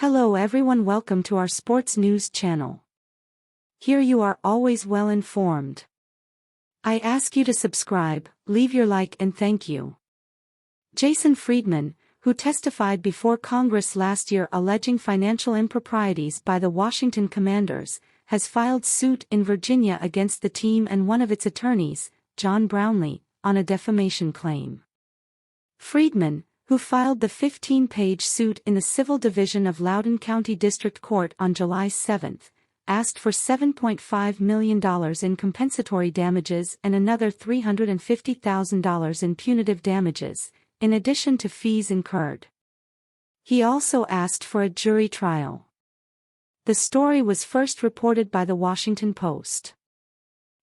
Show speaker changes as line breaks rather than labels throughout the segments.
Hello everyone, welcome to our sports news channel. Here you are always well informed. I ask you to subscribe, leave your like and thank you. Jason Friedman, who testified before Congress last year alleging financial improprieties by the Washington Commanders, has filed suit in Virginia against the team and one of its attorneys, John Brownlee, on a defamation claim. Friedman, who filed the 15-page suit in the Civil Division of Loudoun County District Court on July 7, asked for $7.5 million in compensatory damages and another $350,000 in punitive damages, in addition to fees incurred. He also asked for a jury trial. The story was first reported by the Washington Post.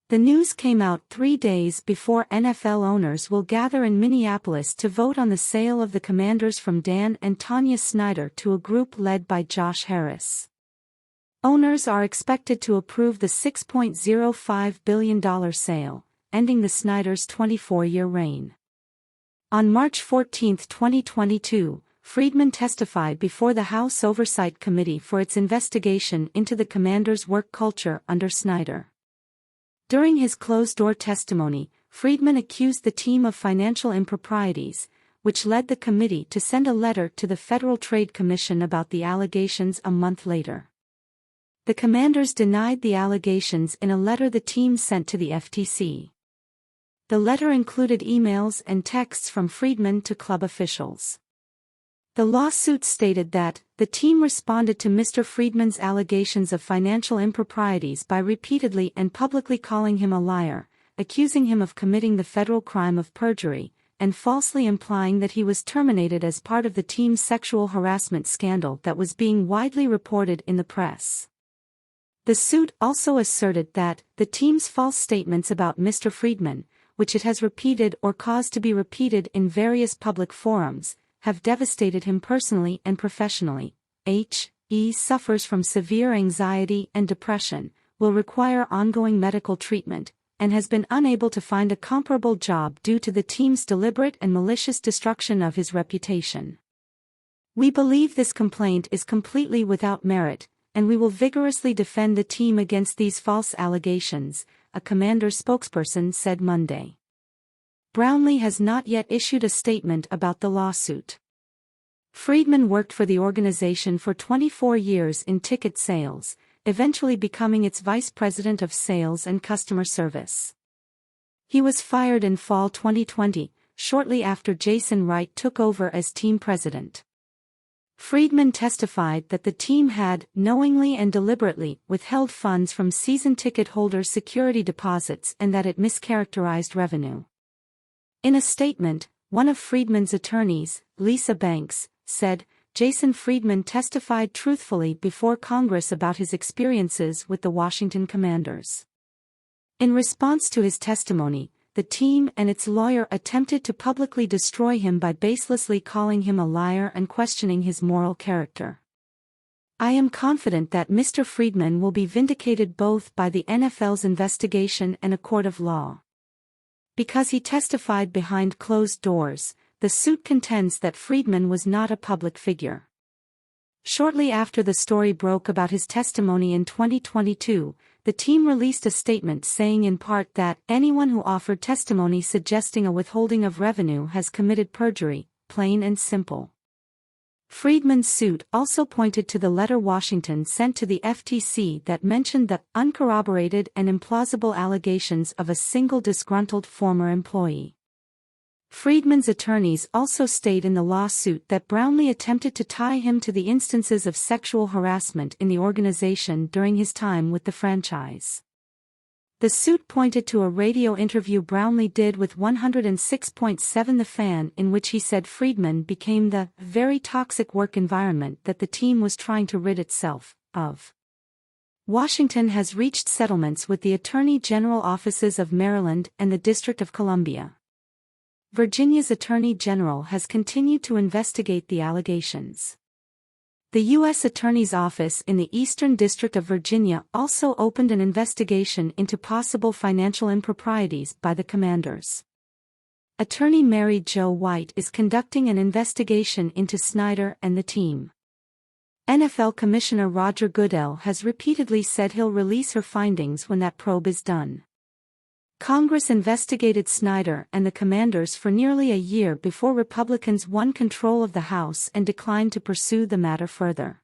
The news came out 3 days before NFL owners will gather in Minneapolis to vote on the sale of the Commanders from Dan and Tanya Snyder to a group led by Josh Harris. Owners are expected to approve the $6.05 billion sale, ending the Snyders' 24-year reign. On March 14, 2022, Friedman testified before the House Oversight Committee for its investigation into the Commanders' work culture under Snyder. During his closed-door testimony, Friedman accused the team of financial improprieties, which led the committee to send a letter to the Federal Trade Commission about the allegations a month later. The Commanders denied the allegations in a letter the team sent to the FTC. The letter included emails and texts from Friedman to club officials. The lawsuit stated that the team responded to Mr. Friedman's allegations of financial improprieties by repeatedly and publicly calling him a liar, accusing him of committing the federal crime of perjury, and falsely implying that he was terminated as part of the team's sexual harassment scandal that was being widely reported in the press. The suit also asserted that the team's false statements about Mr. Friedman, which it has repeated or caused to be repeated in various public forums, have devastated him personally and professionally. He suffers from severe anxiety and depression, will require ongoing medical treatment, and has been unable to find a comparable job due to the team's deliberate and malicious destruction of his reputation. We believe this complaint is completely without merit, and we will vigorously defend the team against these false allegations, a Commander spokesperson said Monday. Brownlee has not yet issued a statement about the lawsuit. Friedman worked for the organization for 24 years in ticket sales, eventually becoming its vice president of sales and customer service. He was fired in fall 2020, shortly after Jason Wright took over as team president. Friedman testified that the team had, knowingly and deliberately, withheld funds from season ticket holders' security deposits and that it mischaracterized revenue. In a statement, one of Friedman's attorneys, Lisa Banks, said, Jason Friedman testified truthfully before Congress about his experiences with the Washington Commanders. In response to his testimony, the team and its lawyer attempted to publicly destroy him by baselessly calling him a liar and questioning his moral character. I am confident that Mr. Friedman will be vindicated both by the NFL's investigation and a court of law. Because he testified behind closed doors, the suit contends that Friedman was not a public figure. Shortly after the story broke about his testimony in 2022, the team released a statement saying in part that anyone who offered testimony suggesting a withholding of revenue has committed perjury, plain and simple. Friedman's suit also pointed to the letter Washington sent to the FTC that mentioned the uncorroborated and implausible allegations of a single disgruntled former employee. Friedman's attorneys also state in the lawsuit that Brownlee attempted to tie him to the instances of sexual harassment in the organization during his time with the franchise. The suit pointed to a radio interview Brownlee did with 106.7 The Fan in which he said Friedman became the very toxic work environment that the team was trying to rid itself of. Washington has reached settlements with the Attorney General offices of Maryland and the District of Columbia. Virginia's Attorney General has continued to investigate the allegations. The U.S. Attorney's Office in the Eastern District of Virginia also opened an investigation into possible financial improprieties by the Commanders. Attorney Mary Jo White is conducting an investigation into Snyder and the team. NFL Commissioner Roger Goodell has repeatedly said he'll release her findings when that probe is done. Congress investigated Snyder and the Commanders for nearly a year before Republicans won control of the House and declined to pursue the matter further.